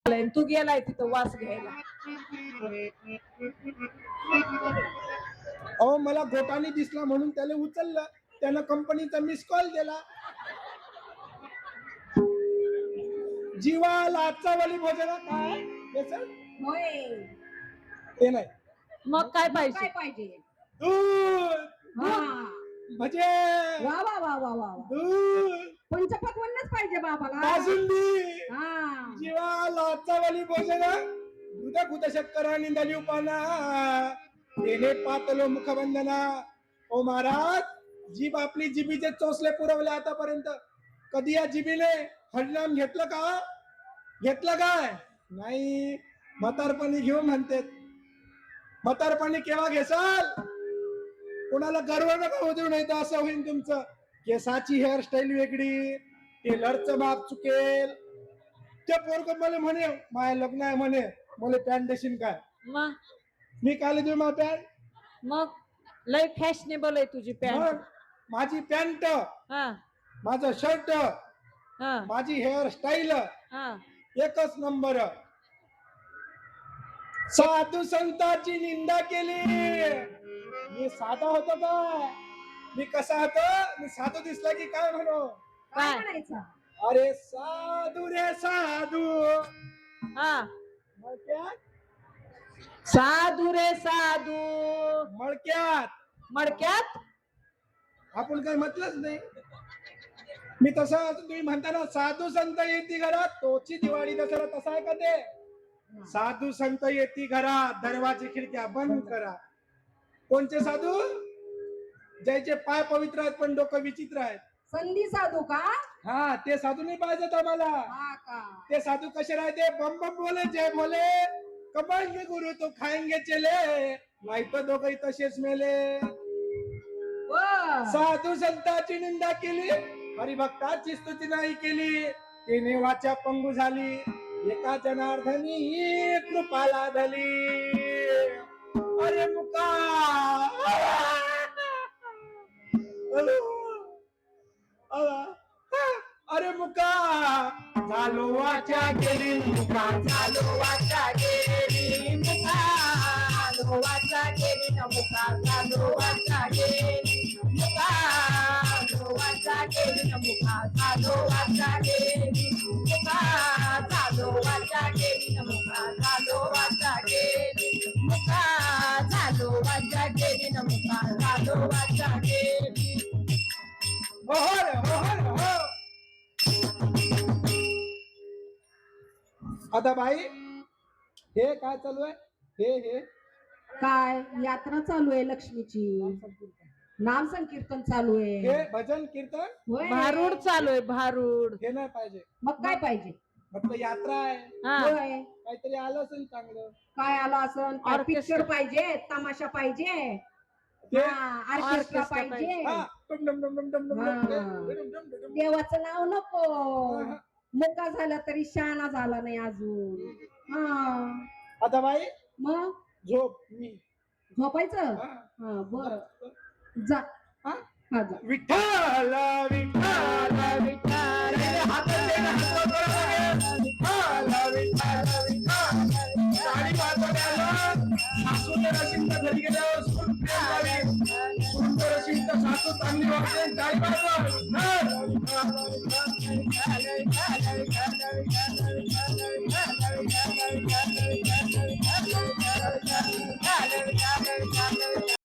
तू गेलाय तिथं वास घ्यायला. अहो मला गोटाने दिसला म्हणून त्याला उचललं, त्यानं कंपनीचा मिस कॉल दिला. जीवा लाचावाली भोजना काय होय ते नाही. मग काय पाहिजे? काय पाहिजे? दूध भजे वा वा वा वा वा दूध पंचपक्वान्नच पाहिजे बाबाला. बासुंदी हा जीवा लाचावाली भोजना दुधा कुत शक्करा निंदाली उपाना तेने पातलो मुखबंधना. ओ महाराज, जीभ आपली जिभीचे चोचले पुरवले आतापर्यंत. कधी या जिभीने हरिनाम घेतलं का? घेतलं काय? नाही. म्हातारपणी घेऊ म्हणते. म्हातारपणी केव्हा घेसाल? कोणाला गर्व नका होऊ देऊ, नाही तर असं होईल तुमचं. केसाची हेअरस्टाईल वेगळी, टेलरचं माप चुकेल. त्या पोरग मला म्हणे माझ्या लग्न आहे म्हणे, मला पॅन्ट देशील काय? मग मी काल देऊ मा पॅन्ट? मग लय फॅशनेबल आहे तुझी पॅन्ट. माझी पॅन्ट, हा माझं शर्ट, हा माझी हेअरस्टाईल हा एकच नंबर. साधू संतांची निंदा केली. मी साधा होतो का? मी कसा होतो? मी साधू दिसला की काय म्हणू? काय म्हणायचं? अरे साधू रे साधू. हा मळक्यात साधू रे साधू. मळक्यात मडक्यात आपण काही म्हटलंच नाही. मी तसं तुम्ही म्हणता ना साधू संत येती घरात, तोची दिवाळी दसरा तसा आहे का ते? साधू संत येती घरात, दरवाजे खिडक्या बंद करा. कोणचे साधू? ज्याचे पाय पवित्र आहेत पण डोकं विचित्र आहेत. संधी साधू का? हा, ते साधू नाही पाहिजेत आम्हाला. हा का? ते साधू कसे राहते? बम बम बोले, जय बोले, कमाएंगे गुरु तो खाएंगे चले, नाही तर दोघही तसेच मेले. साधू संतांची निंदा केली, हरिभक्ताची स्तुती नाही केली, तिने वाचा पंगू झाली, एका जनार्दनी कृपा लाभली. अरे मुका अरे मुका झालो वाचा गेली, मुका झालो वाचा गेली, मुका झालो वाचा गेली, मुका झालो वाचा गेली, मुका झालो वाचा गेली, मुका झालो वाचा गेली, मुका झालो वाचा गेली, मुका झालो वाचा गेली, मुका झालो वाचा गेली, मुका झालो वाचा गेली. हो हो हो. आता बाई, हे काय चालू आहे? हे काय यात्रा चालू आहे लक्ष्मीची, नाम संकीर्तन चालू आहे. हे भजन कीर्तन, होय. भारूड चालू आहे, भारूड. हे नाही पाहिजे. मग काय पाहिजे? म्हटलं यात्रा आहे, हा होय. काहीतरी आलं असेल चांगलं. काय आलं असं? पिक्चर पाहिजे, तमाशा पाहिजे, ते ऑर्केस्ट्रा पाहिजे. हा, डम डम डम डम डम डम हा. डम डम डम डम. देवाचं नाव नको. मुका झाला तरी शहाणा झाला नाही अजून. हा आता बाई मग झोप. मी झोपायचं? हा. हा बर जा. हा? हा जा. विठ्ठल विठ्ठल विठ्ठल, हात दे ना, हात वर करा. विठ्ठल विठ्ठल विठ्ठल, साडी वाजवण्याला सासूने रशिंद घरी गेल्यावर सून प्रेम लावी, सून रशिंद सासू चांगली वागते, टाळी वाजवा.